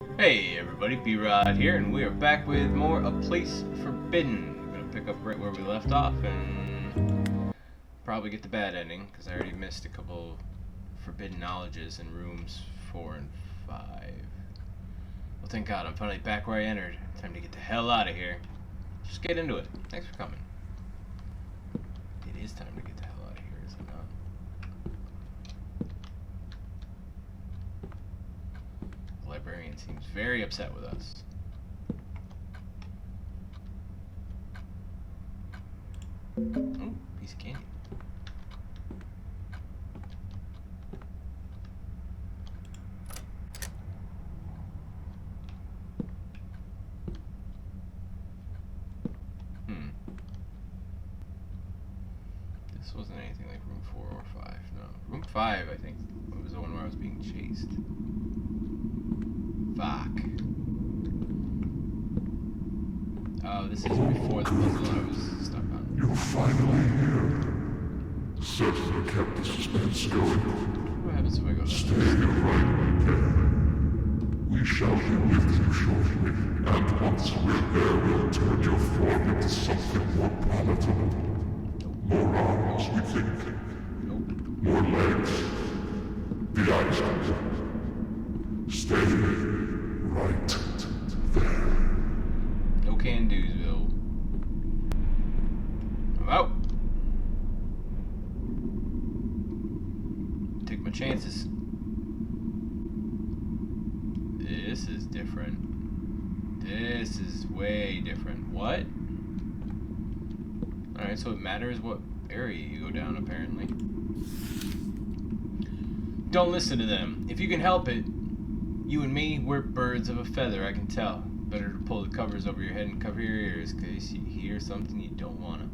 Hey everybody, B-Rod here, and we are back with more A Place Forbidden. We're gonna pick up right where we left off and probably get the bad ending, because I already missed a couple forbidden knowledges in rooms 4 and 5. Well, thank God, I'm finally back where I entered. Time to get the hell out of here. Just get into it. Thanks for coming. It is time to get the hell out of here, is it not? The librarian seems very upset with us. Oh, piece of candy. This wasn't anything like room 4 or 5. No. Room 5, I think, was the one where I was being chased. Fuck. Oh, this is before the puzzle I was stuck on. You're finally here. Certainly kept the suspense going. What happens if I go down? Stay here right there. We shall be with you shortly, and once we're there, we'll turn your form into something more palatable. More arms, we think. Nope. More legs. The eyes. Stay right there. No can do's, Bill. I'm out. Take my chances. This is different. This is way different. What? Alright, so it matters what area you go down, apparently. Don't listen to them. If you can help it, you and me, we're birds of a feather, I can tell. Better to pull the covers over your head and cover your ears, in case you hear something you don't want to.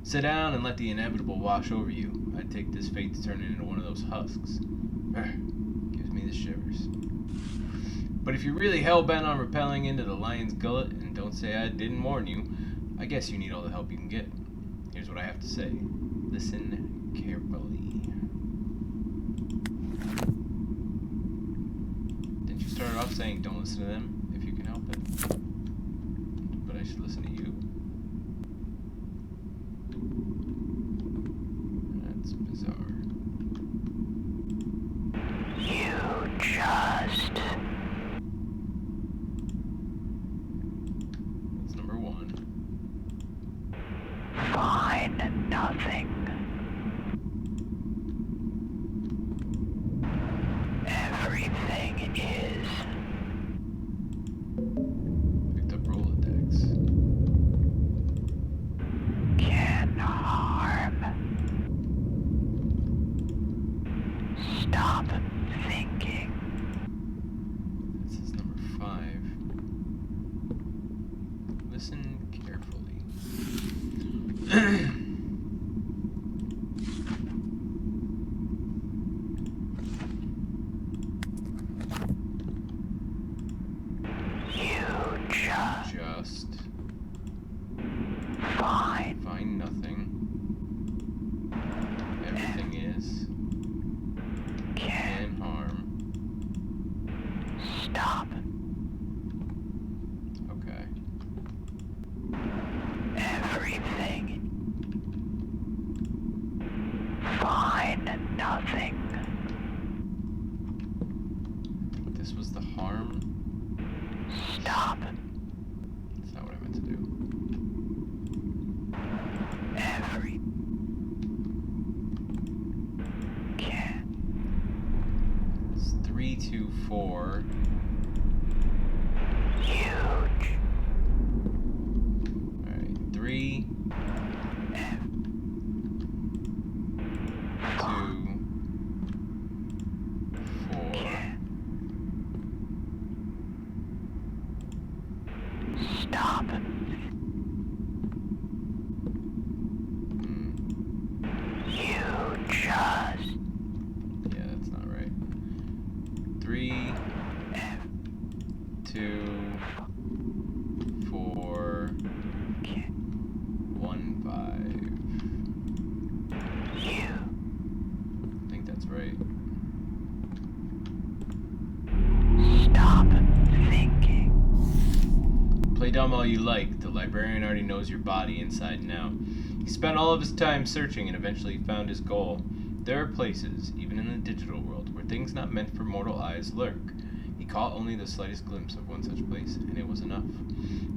Sit down and let the inevitable wash over you. I'd take this fate to turn it into one of those husks. Gives me the shivers. But if you're really hell-bent on rappelling into the lion's gullet, and don't say I didn't warn you, I guess you need all the help you can get. Here's what I have to say. Listen carefully. Didn't you start off saying don't listen to them if you can help it? But I should listen to you. That's bizarre. You just That's number 1. find nothing. Everything is Picked up Rolodex. can harm. Stop thinking. This is number 5. Listen carefully. You just Just find find nothing. Everything is can can harm. stop. Okay. Everything. Find nothing. But this was the harm. Stop. That's not what I meant to do. Every. Can. It's 3, 2, 4. Huge. Alright. 3, 2, 4. Can. Stop. You just. Yeah, that's not right. 3, 2, 4, Can. 1, 5. You. I think that's right. Stop Play dumb all you like. The librarian already knows your body inside and out. He spent all of his time searching and eventually found his goal. There are places, even in the digital world, where things not meant for mortal eyes lurk. He caught only the slightest glimpse of one such place, and it was enough.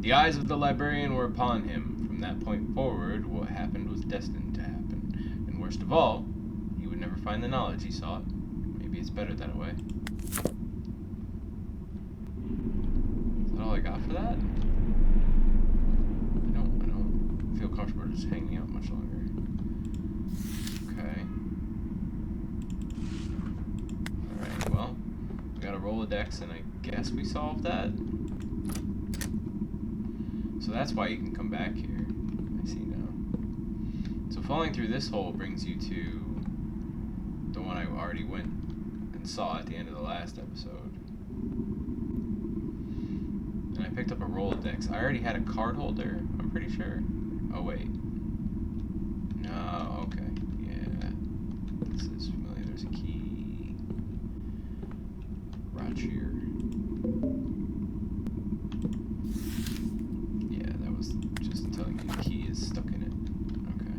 The eyes of the librarian were upon him. From that point forward, what happened was destined to happen. And worst of all, he would never find the knowledge he sought. Maybe it's better that way. Is that all I got for that? I don't feel comfortable just hanging out much longer. Okay. Alright, well, we got a Rolodex, and I guess we solved that. So that's why you can come back here. I see now. So falling through this hole brings you to the one I already went and saw at the end of the last episode. And I picked up a Rolodex. I already had a card holder, I'm pretty sure. Oh, wait. No, okay. Yeah. This is familiar. There's a key. Rocher. Yeah, that was just telling you the key is stuck in it. Okay.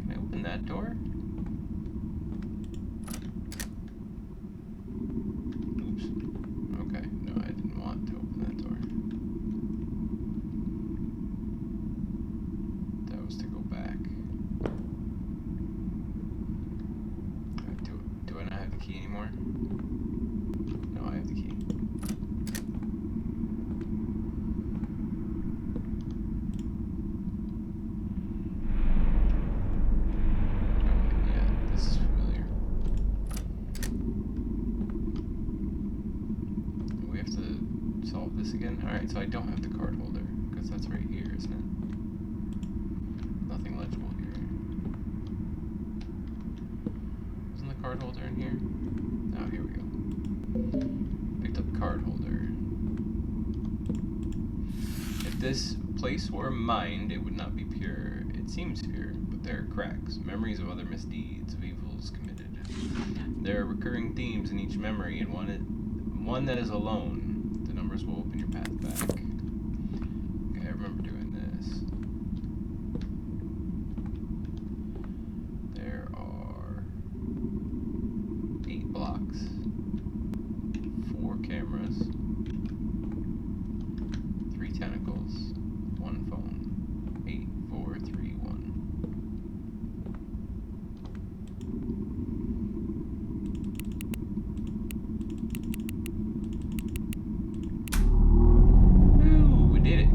Can I open that door? Oops. Okay. No, I didn't want to open that door. That was to go back. Do I not have the key anymore? No, I have the key. Yeah, this is familiar. We have to solve this again? Alright, so I don't have the card holder, because that's right here, isn't it? Nothing legible here. Isn't the card holder in here? Oh, here we go. Picked up card holder. If this place were mined, it would not be pure. It seems pure, but there are cracks, memories of other misdeeds, of evils committed. There are recurring themes in each memory, and one that is alone. The numbers will open your path back. Okay, I remember doing this. There are 8 blocks, 4 cameras, 3 tentacles, 1 phone. 8, 4, 3, 1. Ooh, we did it.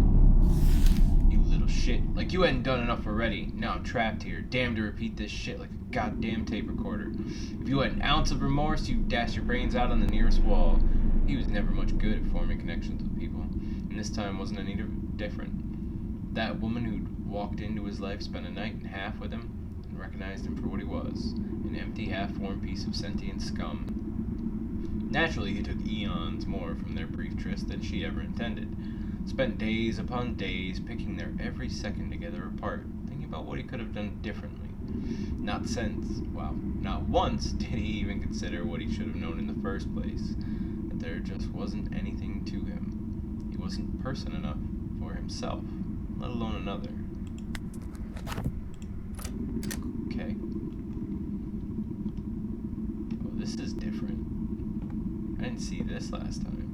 You little shit. Like you hadn't done enough already. Now I'm trapped here. Damn to repeat this shit like a goddamn tape recorder. If you had an ounce of remorse, you'd dash your brains out on the nearest wall. He was never much good at forming connections with people, and this time wasn't any different. That woman who'd walked into his life spent a night and a half with him and recognized him for what he was, an empty, half-formed piece of sentient scum. Naturally, he took eons more from their brief tryst than she ever intended. Spent days upon days picking their every second together apart, thinking about what he could have done differently. Not once did he even consider what he should have known in the first place, that there just wasn't anything to him. He wasn't person enough for himself, let alone another. Okay. Oh, this is different. I didn't see this last time.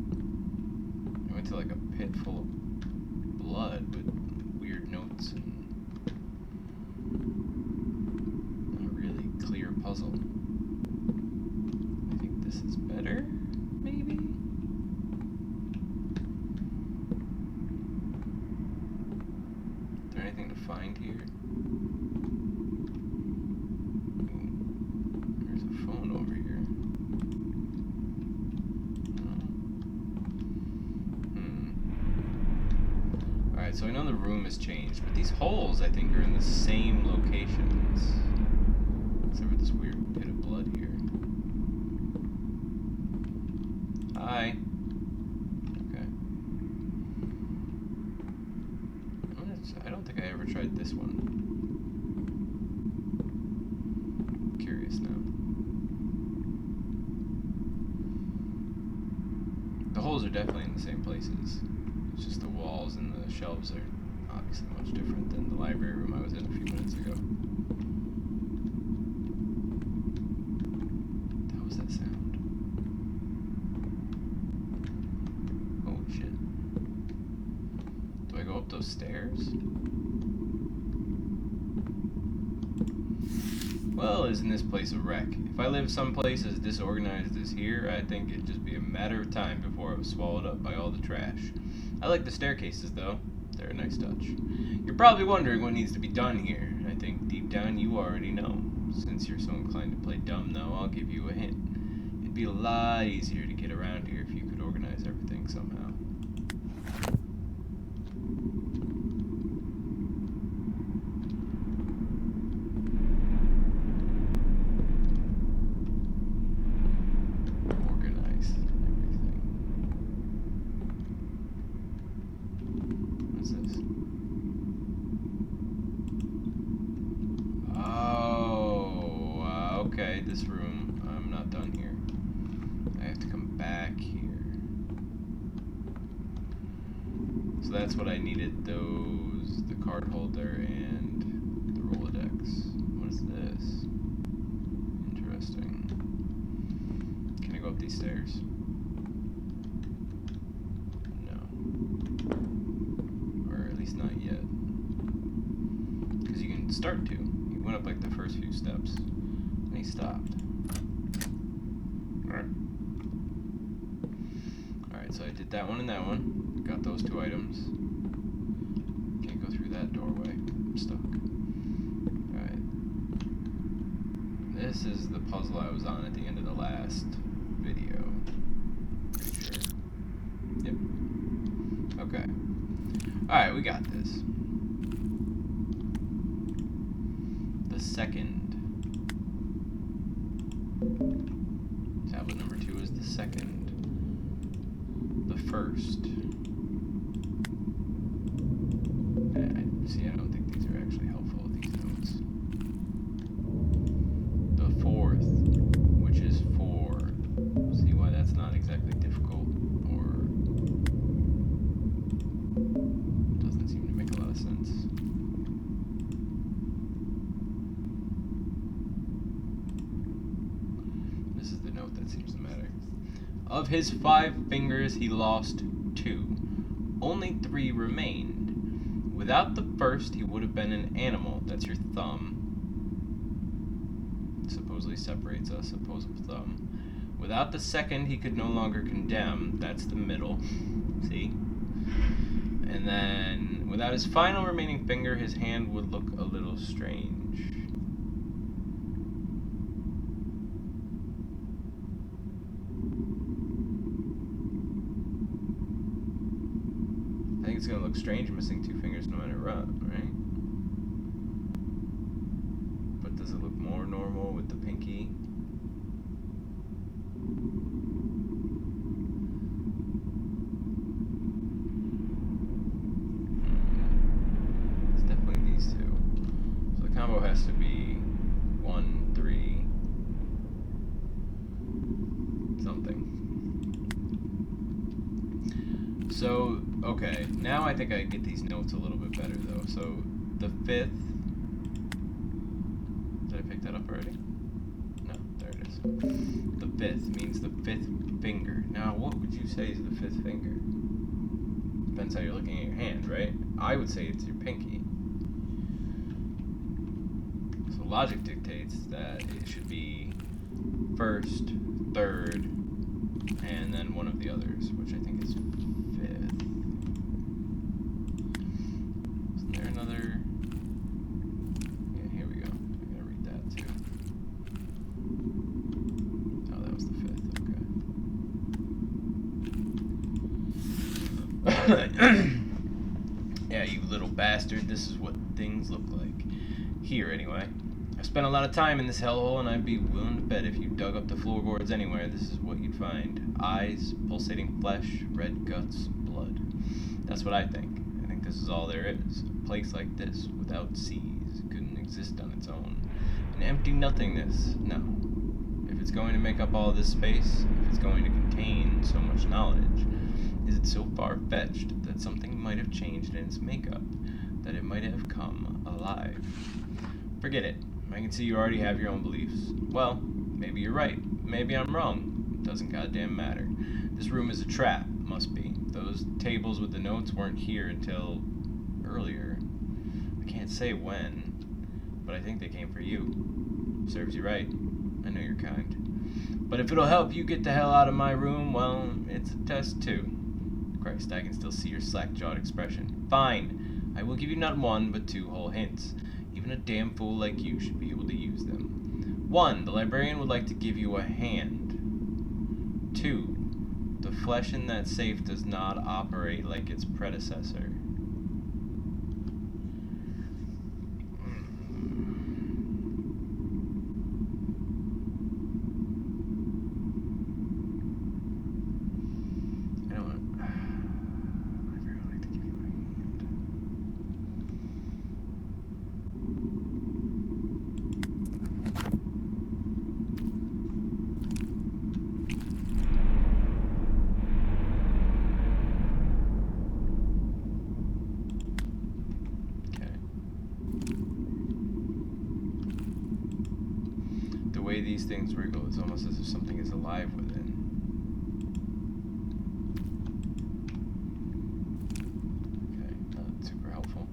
I went to like a pit full of blood with weird notes and a really clear puzzle. I think this is better, maybe? Is there anything to find here? Ooh, there's a phone over here. Alright, so I know the room has changed, but these holes, I think, are in the same locations. Except for this weird pit of blood here. Hi. Okay. I don't think I ever tried this one. I'm curious now. The holes are definitely in the same places. It's just the walls and the shelves are obviously much different than the library room I was in a few minutes ago. That was that sound. Holy shit. Do I go up those stairs? Well, isn't this place a wreck? If I lived someplace as disorganized as here, I think it'd just be a matter of time before I was swallowed up by all the trash. I like the staircases, though. They're a nice touch. You're probably wondering what needs to be done here. I think deep down you already know. Since you're so inclined to play dumb, though, I'll give you a hint. It'd be a lot easier to get around here if you could organize everything somehow. Okay, this room, I'm not done here. I have to come back here. So that's what I needed, those, the card holder and the Rolodex. What is this? Interesting. Can I go up these stairs? No. Or at least not yet. Because you can start to. You went up like the first few steps. He stopped. Alright, so I did that one and that one. Got those 2 items. Can't go through that doorway. I'm stuck. Alright. This is the puzzle I was on at the end of the last video. Pretty sure. Yep. Okay. Alright, we got this. The second. Tablet number 2 is the second. The first. I don't think these are actually helpful, these notes. The fourth, which is 4. See why that's not exactly difficult, or doesn't seem to make a lot of sense. This is the note that seems to matter. Of his 5 fingers, he lost 2. Only 3 remained. Without the first, he would have been an animal. That's your thumb. It supposedly separates us, opposable thumb. Without the second, he could no longer condemn. That's the middle. See? And then, without his final remaining finger, his hand would look a little strange. I think it's gonna look strange missing 2 fingers no matter what, right? But does it look more normal with the pinky? It's definitely these 2. So the combo has to be 1, 3, something. So, okay, now I think I get these notes a little bit better, though. So, the 5th... Did I pick that up already? No, there it is. The 5th means the 5th finger. Now, what would you say is the 5th finger? Depends how you're looking at your hand, right? I would say it's your pinky. So, logic dictates that it should be 1st, 3rd, and then one of the others, which I think is 5th. Isn't there another? Yeah, here we go. I'm gonna read that too. Oh, that was the 5th. Okay. Yeah, you little bastard. This is what things look like. Here, anyway. I've spent a lot of time in this hellhole, and I'd be willing to bet if you dug up the floorboards anywhere, this is what you'd find. Eyes, pulsating flesh, red guts, blood. That's what I think. I think this is all there is. A place like this, without seas, couldn't exist on its own. An empty nothingness. No. If it's going to make up all this space, if it's going to contain so much knowledge, is it so far-fetched that something might have changed in its makeup, that it might have come alive. Forget it. I can see you already have your own beliefs. Well, maybe you're right. Maybe I'm wrong. Doesn't goddamn matter. This room is a trap. Must be. Those tables with the notes weren't here until earlier. I can't say when, but I think they came for you. Serves you right. I know you're kind. But if it'll help you get the hell out of my room, well, it's a test too. Christ, I can still see your slack-jawed expression. Fine. I will give you not one, but 2 whole hints. Even a damn fool like you should be able to use them. 1. The librarian would like to give you a hand. 2. The flesh in that safe does not operate like its predecessor. The way these things wriggle is almost as if something is alive within. Okay, not super helpful.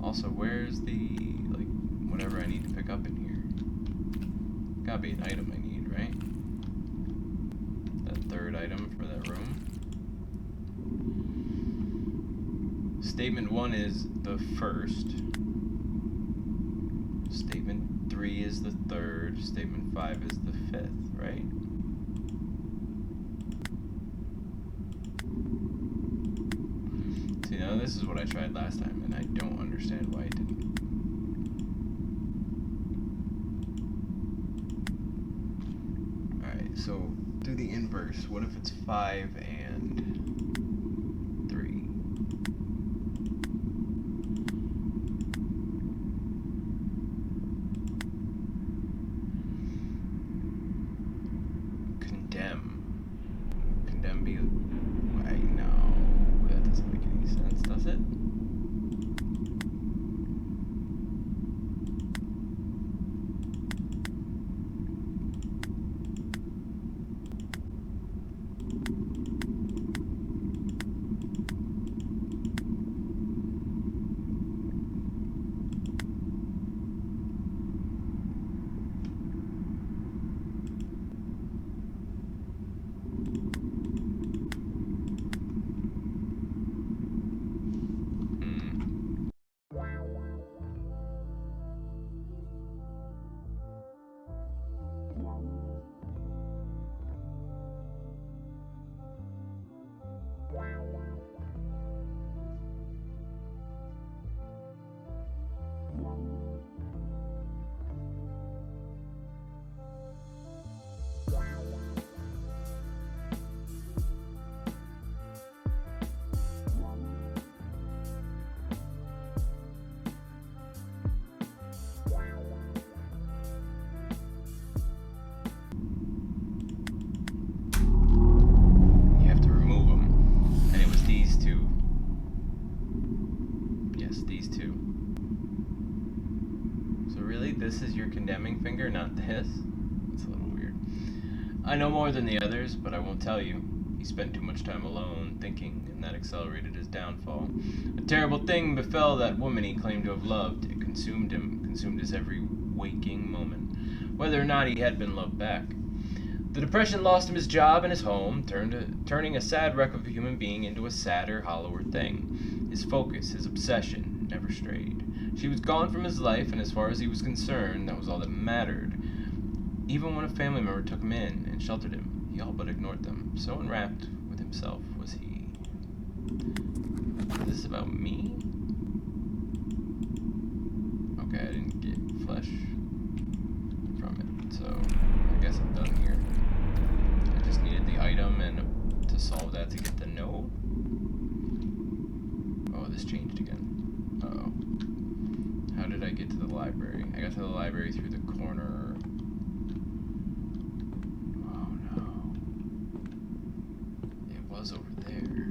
Also, where's the, like, whatever I need to pick up in here? Gotta be an item I need, right? That 3rd item for that room. Statement 1 is the 1st. Statement 3 is the 3rd. Statement 5 is the 5th, right? See, now this is what I tried last time, and I don't understand why it didn't. Alright, so do the inverse. What if it's 5 and 3? Condemn be... Wait, no. That doesn't make any sense, does it? This is your condemning finger, not this? It's a little weird. I know more than the others, but I won't tell you. He spent too much time alone, thinking, and that accelerated his downfall. A terrible thing befell that woman he claimed to have loved. It consumed him, consumed his every waking moment, whether or not he had been loved back. The depression lost him his job and his home, turning a sad wreck of a human being into a sadder, hollower thing. His focus, his obsession, never strayed. She was gone from his life, and as far as he was concerned, that was all that mattered. Even when a family member took him in and sheltered him, he all but ignored them. So enwrapped with himself was he. Is this about me? Okay, I didn't get flesh from it, so I guess I'm done here. I just needed the item and to solve that to get the note. Oh, this changed again. Uh-oh. How did I get to the library? I got to the library through the corner. Oh no. was over there.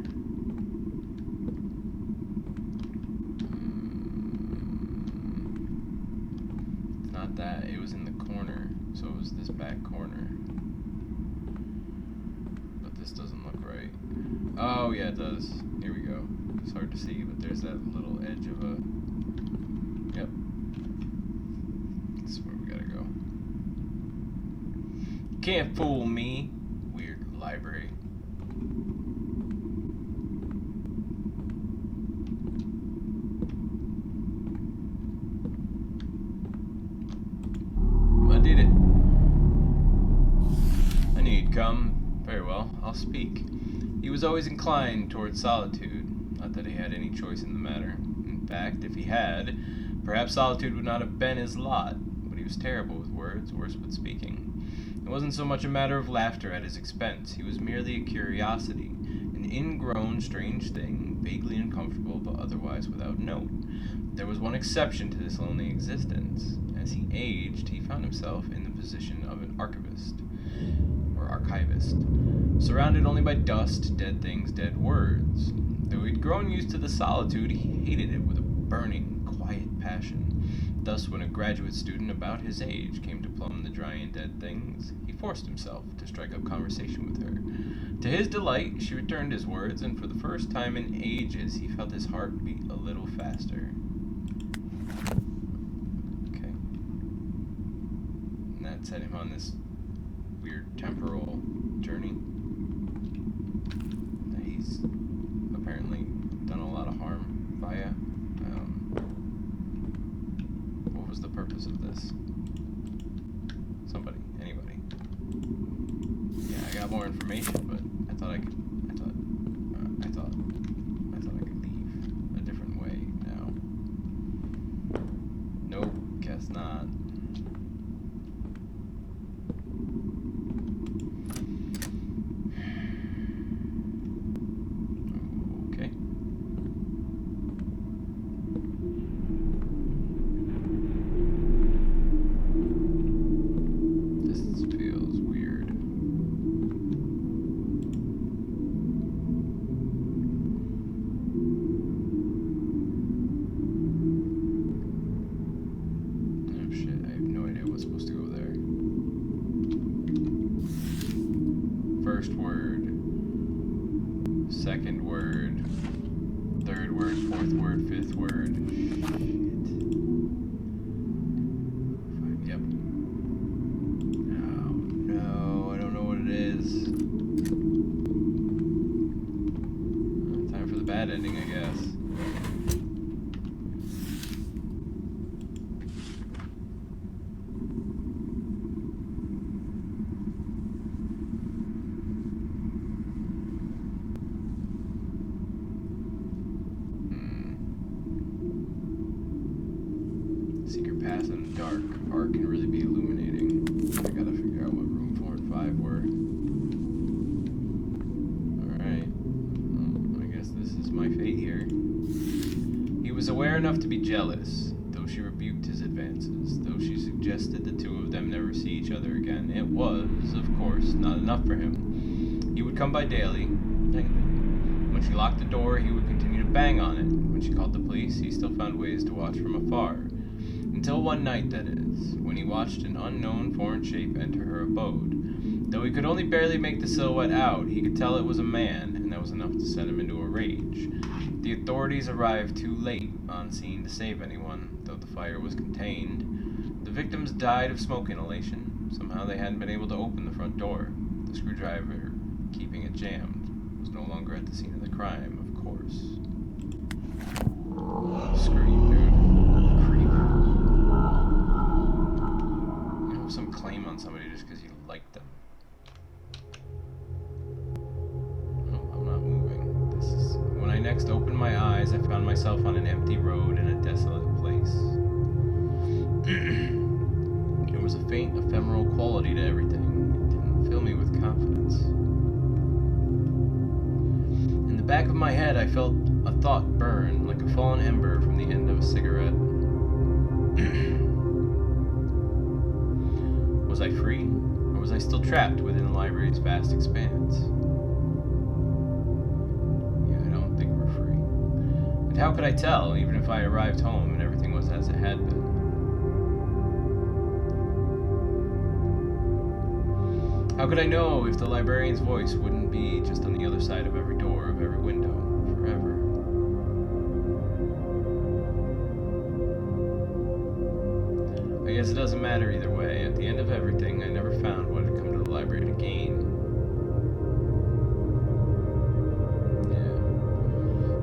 It's not that. It was in the corner. So it was this back corner. But this doesn't look right. Oh, yeah, it does. Here we go. It's hard to see, but there's that little edge of a... Yep. That's where we gotta go. Can't fool me. Weird library. I did it. I knew you'd come. Very well, I'll speak. He was always inclined towards solitude. Not that he had any choice in the matter. In fact, if he had, perhaps solitude would not have been his lot. But he was terrible with words, worse with speaking. It wasn't so much a matter of laughter at his expense. He was merely a curiosity, an ingrown, strange thing, vaguely uncomfortable, but otherwise without note. There was one exception to this lonely existence. As he aged, he found himself in the position of an archivist, or archivist, surrounded only by dust, dead things, dead words. Though he'd grown used to the solitude, he hated it with a burning, quiet passion. Thus, when a graduate student about his age came to plumb the dry and dead things, he forced himself to strike up conversation with her. To his delight, she returned his words, and for the first time in ages, he felt his heart beat a little faster. Okay. And that set him on this weird temporal journey that he's apparently done a lot of harm via. What was the purpose of this? Somebody, anybody. Yeah, I got more information, but I thought I could leave a different way now. Nope, guess not. Okay. This feels weird. Oh shit, I have no idea what's supposed to go there. First word, second word, third word, fourth word, fifth word. Shit. Yep. Oh no, I don't know what it is. Time for the bad ending, I guess. Secret paths in the dark. Art can really be illuminating. I gotta figure out what room 4 and 5 were. Alright. Well, I guess this is my fate here. He was aware enough to be jealous, though she rebuked his advances, though she suggested the two of them never see each other again. It was, of course, not enough for him. He would come by daily. When she locked the door, he would continue to bang on it. When she called the police, he still found ways to watch from afar. Until one night, that is, when he watched an unknown foreign shape enter her abode. Though he could only barely make the silhouette out, he could tell it was a man, and that was enough to set him into a rage. The authorities arrived too late on scene to save anyone, though the fire was contained. The victims died of smoke inhalation. Somehow they hadn't been able to open the front door. The screwdriver, keeping it jammed, was no longer at the scene of the crime, of course. Scream, dude. Creep. You have some claim on somebody just because you like them. Oh, I'm not moving. This is... When I next opened my eyes, I found myself on an empty road in a desolate place. There was a faint, ephemeral quality to everything. It didn't fill me with confidence. In the back of my head, I felt a thought burn like a fallen ember from the end of a cigarette. Was I free, or was I still trapped within the library's vast expanse? But how could I tell, even if I arrived home and everything was as it had been? How could I know if the librarian's voice wouldn't be just on the other side of every door, of every window, forever? I guess it doesn't matter either way. At the end of everything, I never found what had come to the library to gain.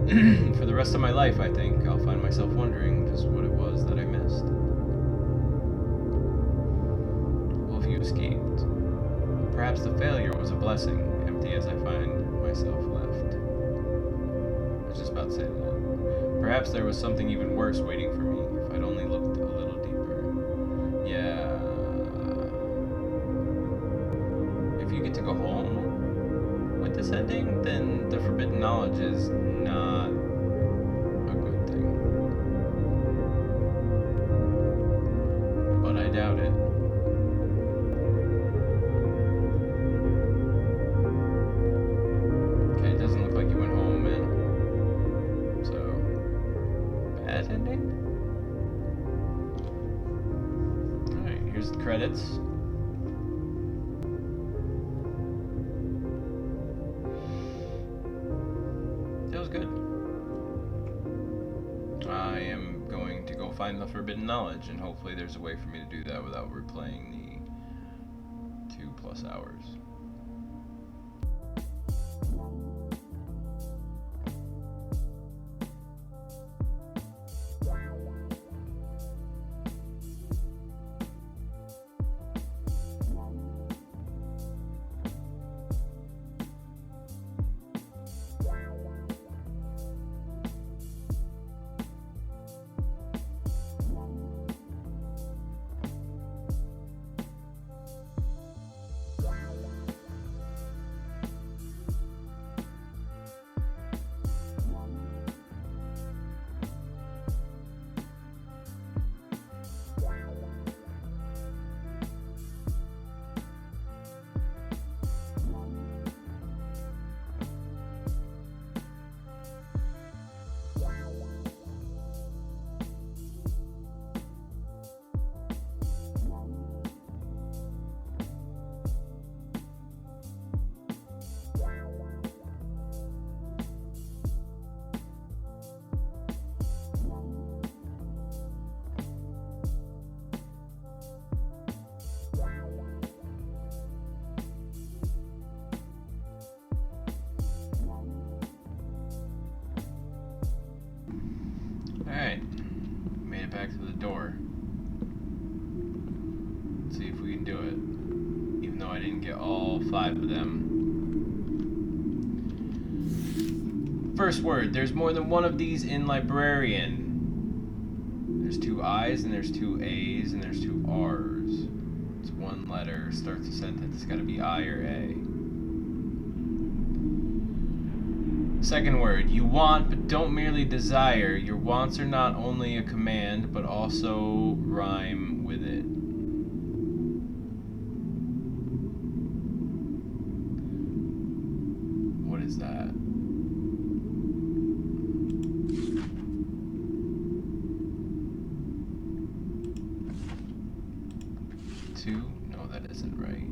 Yeah. For the rest of my life, I think, I'll find myself wondering just what it was that I missed. Well, if you escaped, perhaps the failure was a blessing, empty as I find myself left. I was just about to say that. Perhaps there was something even worse waiting for me, if I'd only looked a little deeper. Yeah. If you get to go home with this ending, then the forbidden knowledge is not a good thing. But I doubt it. Okay, it doesn't look like you went home, man. So, bad ending? Alright, here's the credits. That was good. I am going to go find the forbidden knowledge, and hopefully there's a way for me to do that without replaying the 2+ hours. Alright, made it back to the door. Let's see if we can do it. Even though I didn't get all 5 of them. First word, there's more than one of these in librarian. There's 2 I's and there's 2 A's and there's 2 R's. It's one letter, starts a sentence. It's gotta be I or A. Second word, you want but don't merely desire. Your wants are not only a command but also rhyme with it. What is that? Two? No, that isn't right.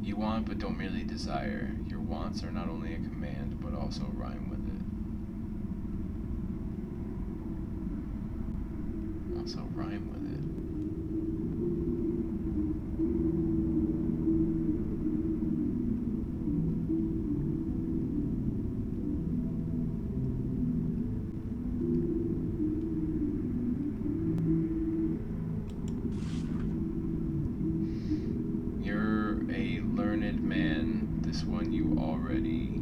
You want but don't merely desire. Your wants are not only a command but also rhyme with it. Also rhyme with it. You're a learned man. This one you already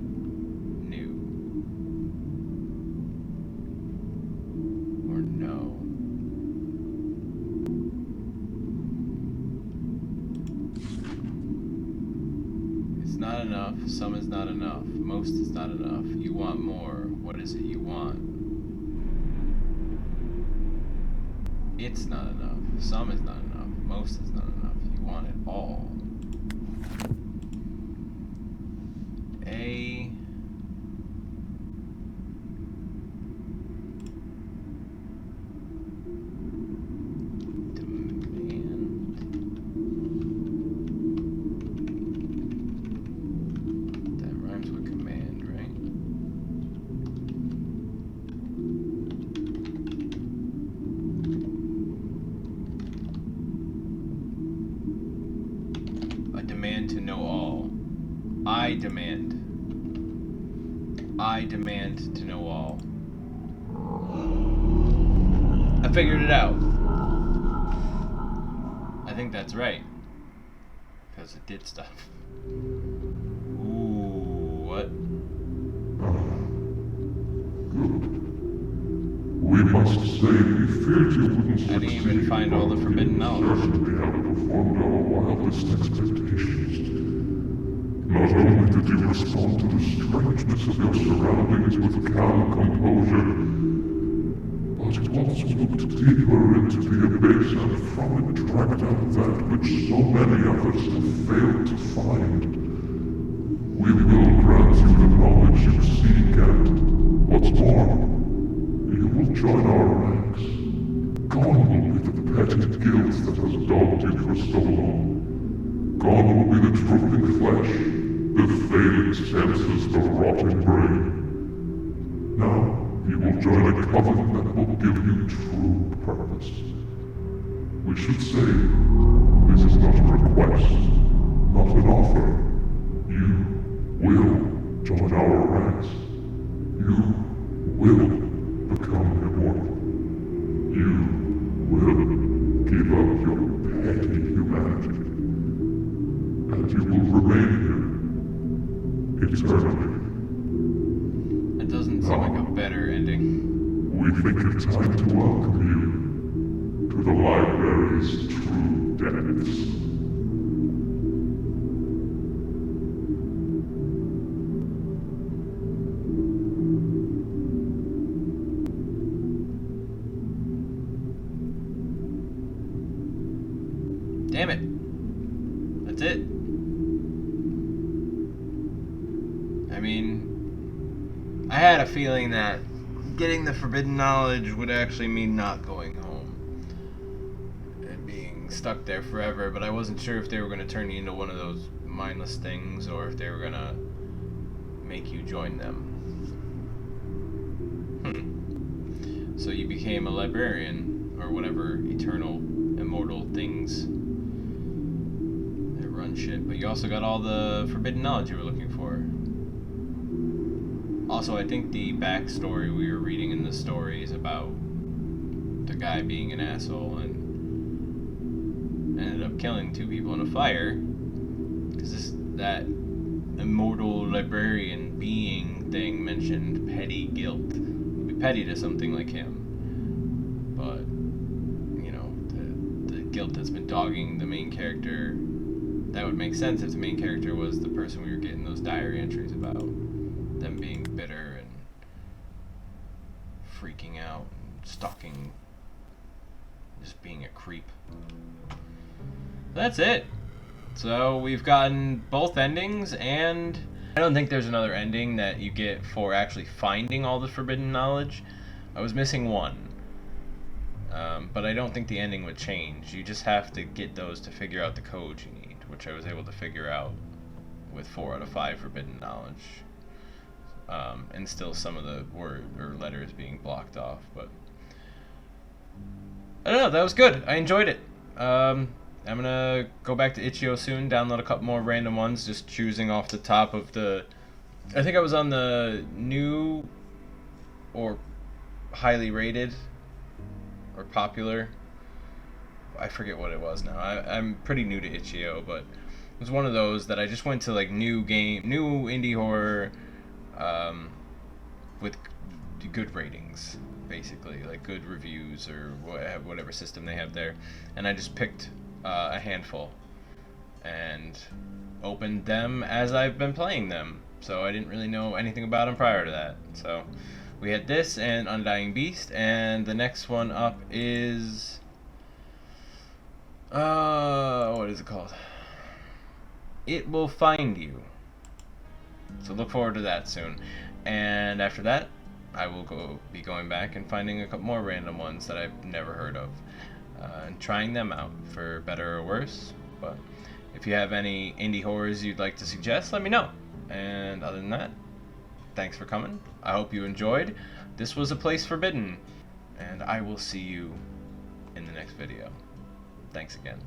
knew. Or no. It's not enough. Some is not enough. Most is not enough. You want more. What is it you want? It's not enough. Some is not enough. Most is not enough. You want it all. A demand to know all. I demand to know all. I figured it out. I think that's right. Because it did stuff. Ooh, what? We must say we feared you wouldn't succeed. I didn't even find all the forbidden knowledge. Certainly outperformed our wildest expectations. Not only did you respond to the strangeness of your surroundings with calm composure, but you also looked deeper into the abyss and from it dragged out that which so many others have failed to find. We will grant you the knowledge you seek and, what's more, you will join our ranks. Gone will be the petty guilt that has dogged you for so long. Gone will be the drooping flesh, the failing senses, the rotting brain. Now, you will join a covenant that will give you true purpose. We should say, this is not a request, not an offer. You will join our ranks. You will become immortal. You will give up your petty humanity. And you will remain here eternally. It doesn't seem like a better ending. We think it's time to welcome you to the library's true depths. Damn it. That's it. I mean, I had a feeling that getting the forbidden knowledge would actually mean not going home and being stuck there forever, but I wasn't sure if they were going to turn you into one of those mindless things or if they were going to make you join them. So you became a librarian or whatever eternal, immortal things that run shit, but you also got all the forbidden knowledge you were looking for. Also, I think the backstory we were reading in the story is about the guy being an asshole and ended up killing 2 people in a fire because that immortal librarian being thing mentioned petty guilt. It would be petty to something like him, but you know, the guilt that's been dogging the main character, that would make sense if the main character was the person we were getting those diary entries about. Them being bitter and freaking out and stalking, just being a creep. That's it. So we've gotten both endings, and I don't think there's another ending that you get for actually finding all the forbidden knowledge. I was missing one, but I don't think the ending would change. You just have to get those to figure out the code you need, which I was able to figure out with 4 out of 5 forbidden knowledge. And still some of the word or letters being blocked off, but I don't know, that was good. I enjoyed it. I'm gonna go back to Itch.io soon, download a couple more random ones, just choosing off the top of the, I think I was on the new or highly rated or popular, I forget what it was now. I'm pretty new to Itch.io, but it was one of those that I just went to like new indie horror, with good ratings, basically, like good reviews or whatever system they have there, and I just picked a handful and opened them as I've been playing them, so I didn't really know anything about them prior to that. So we had this and Undying Beast, and the next one up is what is it called? It Will Find You. So look forward to that soon. And after that, I will be going back and finding a couple more random ones that I've never heard of, and trying them out for better or worse. But if you have any indie horrors you'd like to suggest, let me know. And other than that, thanks for coming. I hope you enjoyed. This was A Place Forbidden, and I will see you in the next video. Thanks again.